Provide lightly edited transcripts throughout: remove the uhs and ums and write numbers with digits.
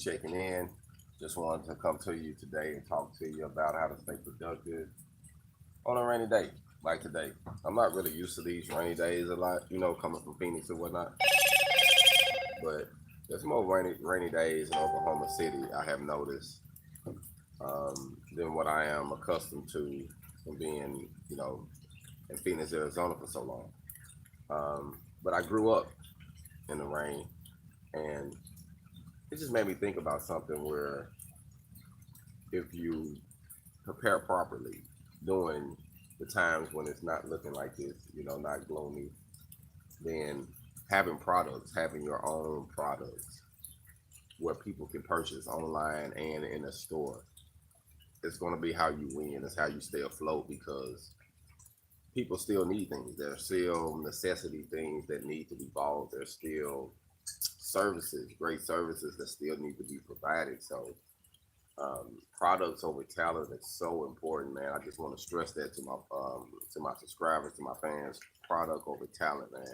checking in. Just wanted to come to you today and talk to you about how to stay productive on a rainy day like today. I'm not really used to these rainy days a lot, coming from Phoenix and whatnot. But there's more rainy days in Oklahoma City, I have noticed, than what I am accustomed to from being, in Phoenix, Arizona for so long. But I grew up in the rain, and it just made me think about something where if you prepare properly during the times when it's not looking like this, not gloomy, then having your own products where people can purchase online and in a store, it's going to be how you win. It's how you stay afloat because people still need things. There's still necessity things that need to be bought. There's still great services that still need to be provided. So products over talent is so important, man. I just want to stress that to my subscribers, to my fans. Product over talent, man.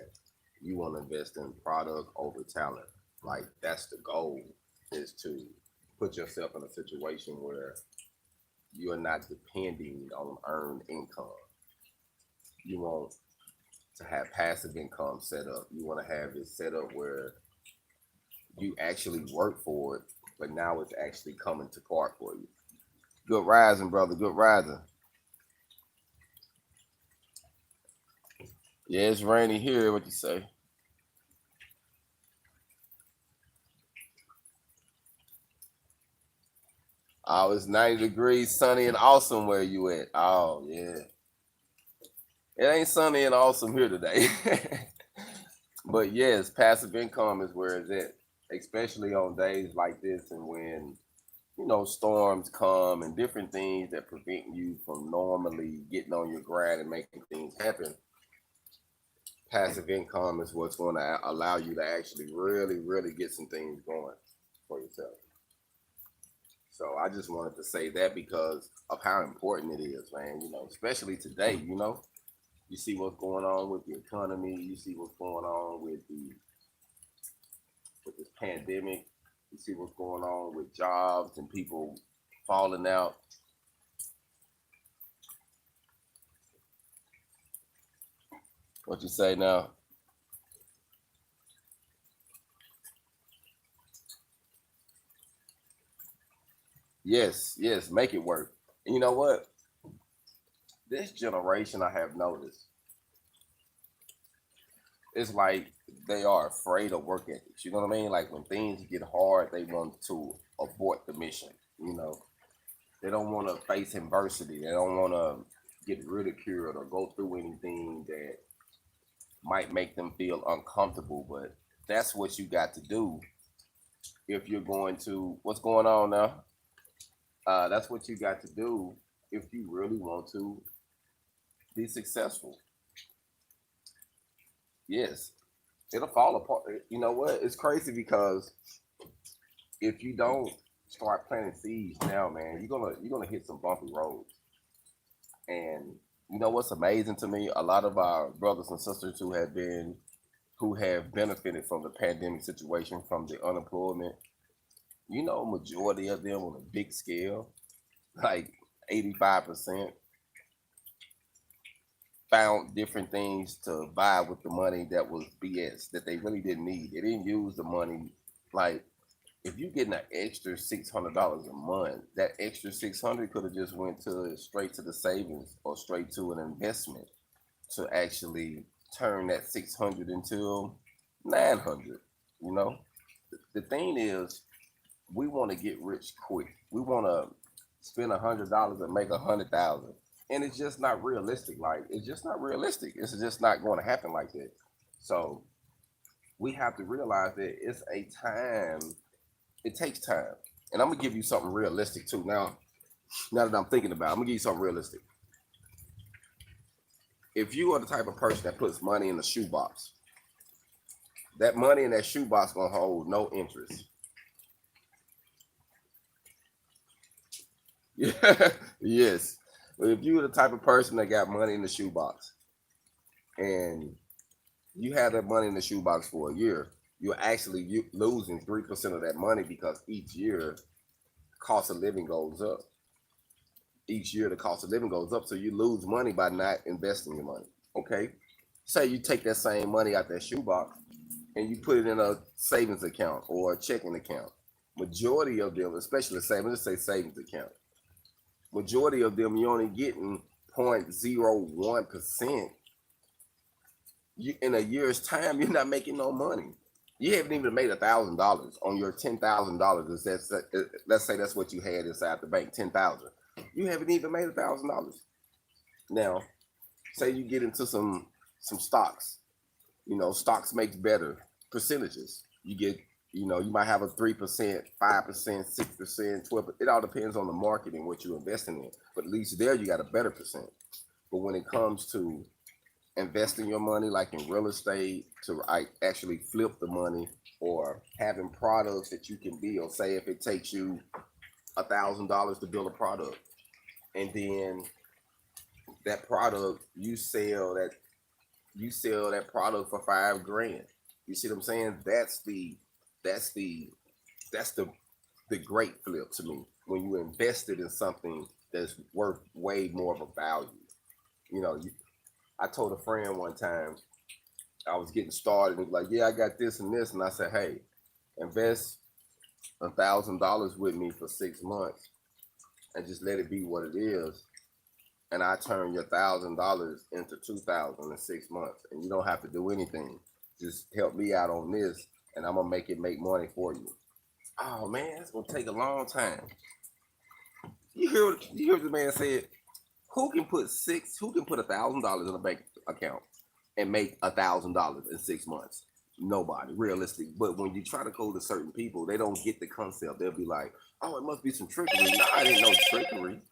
You want to invest in product over talent. Like that's the goal, is to put yourself in a situation where you're not depending on earned income. You want to have passive income set up. You want to have it set up where you actually work for it, but now it's actually coming to part for you. Good rising, brother. Good rising. Yeah, it's rainy here. What you say? Oh, it's 90 degrees, sunny and awesome where you at. Oh, yeah. It ain't sunny and awesome here today. But yes, passive income is where it's at, especially on days like this and when, storms come and different things that prevent you from normally getting on your grind and making things happen. Passive income is what's going to allow you to actually really, really get some things going for yourself. So I just wanted to say that because of how important it is, man. Especially today, you see what's going on with the economy. You see what's going on with this pandemic. You see what's going on with jobs and people falling out. What you say now? Yes, make it work. And you know what? This generation, I have noticed, it's like they are afraid of work ethics. You know what I mean? Like when things get hard, they want to abort the mission. They don't want to face adversity. They don't want to get ridiculed or go through anything that might make them feel uncomfortable. But that's what you got to do if you're going to. What's going on now? That's what you got to do if you really want to be successful. Yes, it'll fall apart. You know what? It's crazy because if you don't start planting seeds now, man, you're gonna hit some bumpy roads. And you know what's amazing to me? A lot of our brothers and sisters who have benefited from the pandemic situation, from the unemployment. Majority of them on a big scale, like 85%, found different things to buy with the money that was BS that they really didn't need. They didn't use the money. Like if you getting an extra $600 a month, that extra 600 could have just went to straight to the savings or straight to an investment to actually turn that 600 into 900. You know, the thing is, we want to get rich quick. We want to spend $100 and make 100,000, and it's just not realistic. Like it's just not realistic. It's just not going to happen like that. So we have to realize that it's a time. It takes time, and I'm gonna give you something realistic too. Now that I'm thinking about it, I'm gonna give you something realistic. If you are the type of person that puts money in the shoebox, that money in that shoebox gonna hold no interest. Yeah, yes. But if you're the type of person that got money in the shoebox and you have that money in the shoebox for a year, you're actually losing 3% of that money because each year cost of living goes up. Each year the cost of living goes up, so you lose money by not investing your money. Okay, say you take that same money out that shoebox and you put it in a savings account or a checking account. Majority of them, especially savings, let's say savings account, majority of them you're only getting 0.01%. You, in a year's time, you're not making no money. You haven't even made $1,000 on your $10,000. Let's say that's what you had inside the bank, 10,000. You haven't even made $1,000. Now, say you get into some stocks. You know, stocks makes better percentages. You get, you know, you might have a 3%, 5%, 6%, 12%. It all depends on the market and what you're investing in. But at least there you got a better percent. But when it comes to investing your money, like in real estate, to actually flip the money, or having products that you can build. Say if it takes you $1,000 to build a product, and then that product you sell that product for $5,000. You see what I'm saying? That's the that's the great flip to me, when you invested in something that's worth way more of a value. You know, I told a friend one time I was getting started, and he was like, "Yeah, I got this and this," and I said, "Hey, invest $1,000 with me for 6 months, and just let it be what it is, and I turn your $1,000 into 2,000 in 6 months, and you don't have to do anything. Just help me out on this, and I'm gonna make it make money for you." Oh man, it's gonna take a long time. You hear what the man said? Who can put $1,000 in a bank account and make $1,000 in 6 months? Nobody, realistic. But when you try to go to certain people, they don't get the concept. They'll be like, "Oh, it must be some trickery." Nah, it ain't no trickery.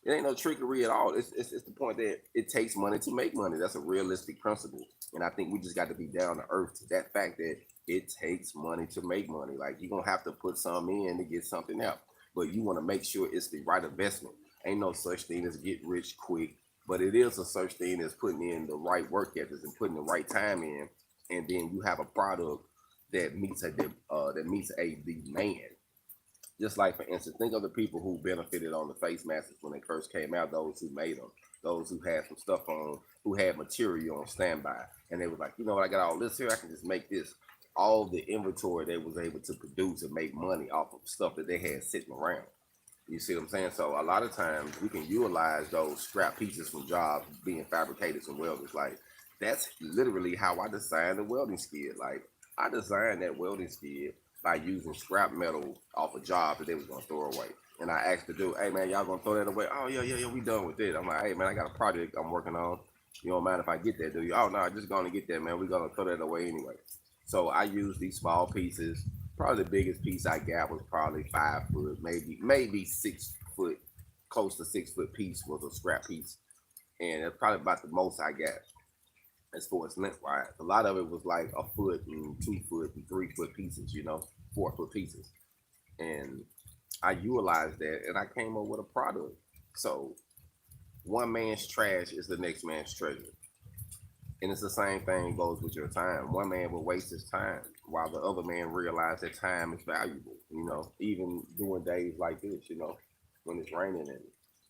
It ain't no trickery at all. It's the point that it takes money to make money. That's a realistic principle. And I think we just got to be down to earth to that fact that it takes money to make money. Like, you're gonna have to put some in to get something out. But you want to make sure it's the right investment. Ain't no such thing as get rich quick, but it is a such thing as putting in the right work ethics and putting the right time in, and then you have a product that meets a demand. Just like, for instance, think of the people who benefited on the face masks when they first came out, those who made them, those who had some stuff on, who had material on standby. And they were like, you know what, I got all this here, I can just make this. All the inventory they was able to produce and make money off of stuff that they had sitting around. You see what I'm saying? So a lot of times we can utilize those scrap pieces from jobs being fabricators and welders. Like, that's literally how I designed the welding skid. Like, I designed that welding skid by using scrap metal off a job that they was gonna throw away. And I asked the dude, "Hey man, y'all gonna throw that away?" "Oh yeah, we done with it." I'm like, "Hey man, I got a project I'm working on. You don't mind if I get that, do you?" "Oh no, just gonna get that, man. We're gonna throw that away anyway." So I use these small pieces. Probably the biggest piece I got was probably 5 foot, maybe 6 foot, close to 6 foot piece was a scrap piece, and it's probably about the most I got as far as lengthwise. A lot of it was like a foot and 2 foot and 3 foot pieces, 4 foot pieces, and I utilized that, and I came up with a product. So one man's trash is the next man's treasure. And it's the same thing goes with your time. One man will waste his time while the other man realize that time is valuable. Even doing days like this, when it's raining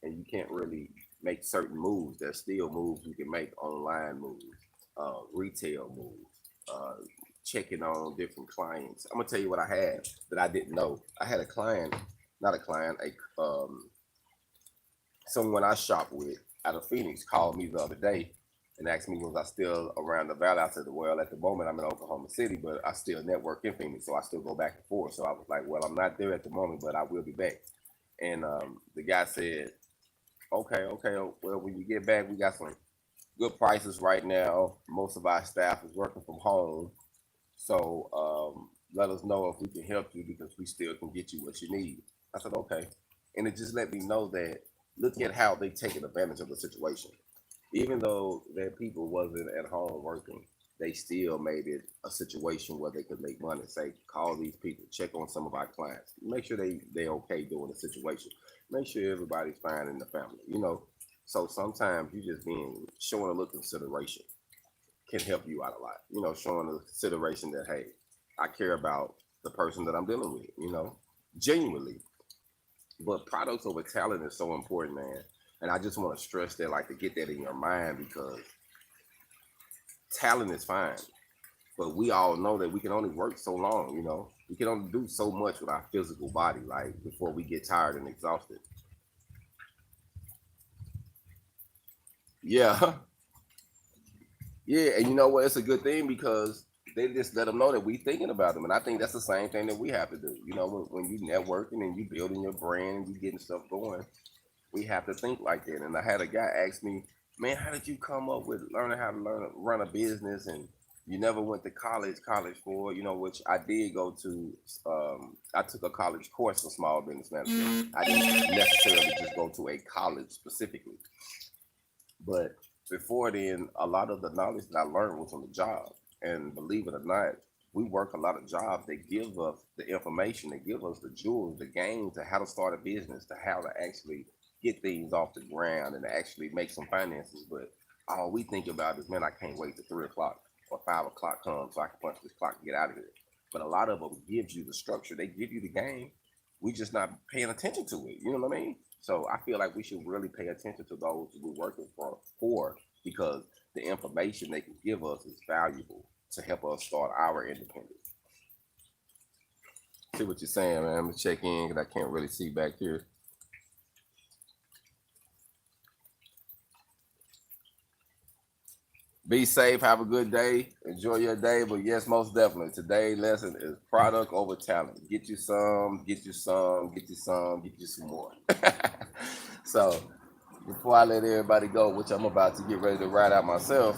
and you can't really make certain moves. There's still moves you can make, online moves, retail moves, checking on different clients. I'm gonna tell you what I had that I didn't know. I had a client, not a client, someone I shop with out of Phoenix called me the other day and asked me was I still around the valley. I said, well, at the moment I'm in Oklahoma City, but I still network in Phoenix, so I still go back and forth. So I was like, well, I'm not there at the moment, but I will be back. And the guy said, okay, well, when you get back, we got some good prices right now. Most of our staff is working from home, so let us know if we can help you because we still can get you what you need. I said, okay. And it just let me know that look at how they taking advantage of the situation. Even though their people wasn't at home working, they still made it a situation where they could make money. Say, call these people, check on some of our clients, make sure they okay during the situation, make sure everybody's fine in the family. So sometimes you just being showing a little consideration can help you out a lot. Showing a consideration that, hey, I care about the person that I'm dealing with, you know, genuinely. But products over talent is so important, man. And I just want to stress that, like, to get that in your mind, because talent is fine, but we all know that we can only work so long, you know. We can only do so much with our physical body, like, before we get tired and exhausted. Yeah, yeah, and you know what? It's a good thing because they just let them know that we thinking about them, and I think that's the same thing that we have to do. You know, when you networking and you building your brand and you getting stuff going, we have to think like that. And I had a guy ask me, "Man, how did you come up with learning how to run a business and you never went to college for it?" You know, which I did go to. I took a college course in small business management. I didn't necessarily just go to a college specifically, but before then, a lot of the knowledge that I learned was on the job. And believe it or not, we work a lot of jobs. They give us the information, they give us the jewels, the games, to how to start a business, to how to actually get things off the ground and actually make some finances. But all we think about is, man, I can't wait till 3 o'clock or 5 o'clock comes so I can punch this clock and get out of here. But a lot of them gives you the structure, they give you the game. We just not paying attention to it. You know what I mean? So I feel like we should really pay attention to those we're working for, because the information they can give us is valuable to help us start our independence. See what you're saying, man. I'm gonna check in because I can't really see back here. Be safe, have a good day, enjoy your day. But yes, most definitely, today's lesson is product over talent. Get you some, get you some, get you some, get you some more. So before I let everybody go, which I'm about to get ready to ride out myself,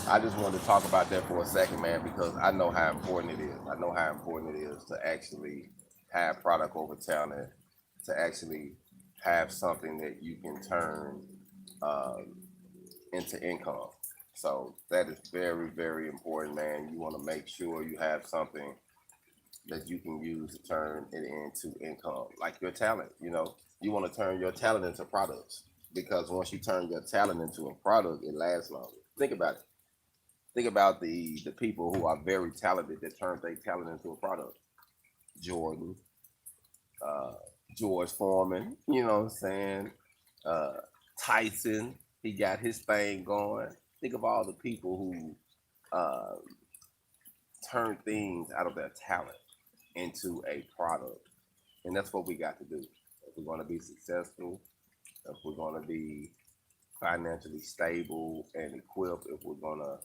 I just wanted to talk about that for a second, man, because I know how important it is. I know how important it is to actually have product over talent, to actually have something that you can turn um, into income. So that is very, very important, man. You want to make sure you have something that you can use to turn it into income, like your talent. You know, you want to turn your talent into products, because once you turn your talent into a product, it lasts longer. Think about it. Think about the people who are very talented that turn their talent into a product. Jordan, uh, George Foreman, you know what I'm saying? Uh, Tyson, he got his thing going. Think of all the people who uh, turn things out of their talent into a product. And that's what we got to do. If we're going to be successful, if we're going to be financially stable and equipped, if we're going to,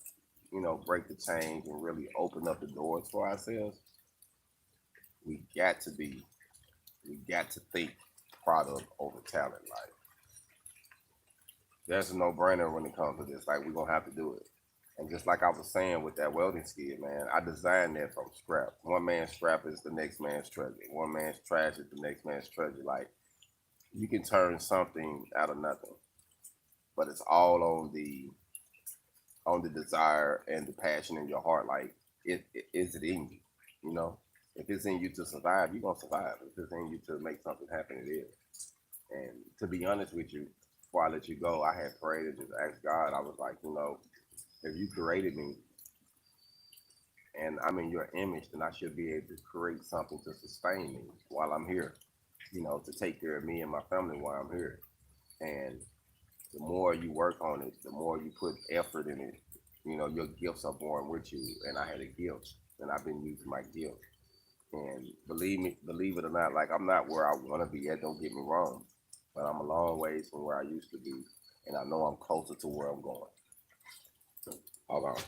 you know, break the chains and really open up the doors for ourselves, we got to be, we got to think product over talent. Like, there's a no-brainer when it comes to this. Like, we're gonna have to do it. And just like I was saying with that welding skid, man, I designed that from scrap. One man's scrap is the next man's treasure. One man's trash is the next man's treasure. Like, you can turn something out of nothing, but it's all on the desire and the passion in your heart. Like, is it in you? You know, if it's in you to survive, you're gonna survive. If it's in you to make something happen, it is. And to be honest with you, before I let you go, I had prayed and just asked God. I was like, you know, if you created me and I'm in your image, then I should be able to create something to sustain me while I'm here, you know, to take care of me and my family while I'm here. And the more you work on it, the more you put effort in it, you know, your gifts are born with you. And I had a gift, and I've been using my gift. And believe me, believe it or not, like, I'm not where I want to be at. Don't get me wrong, but I'm a long ways from where I used to be, and I know I'm closer to where I'm going. Hold on.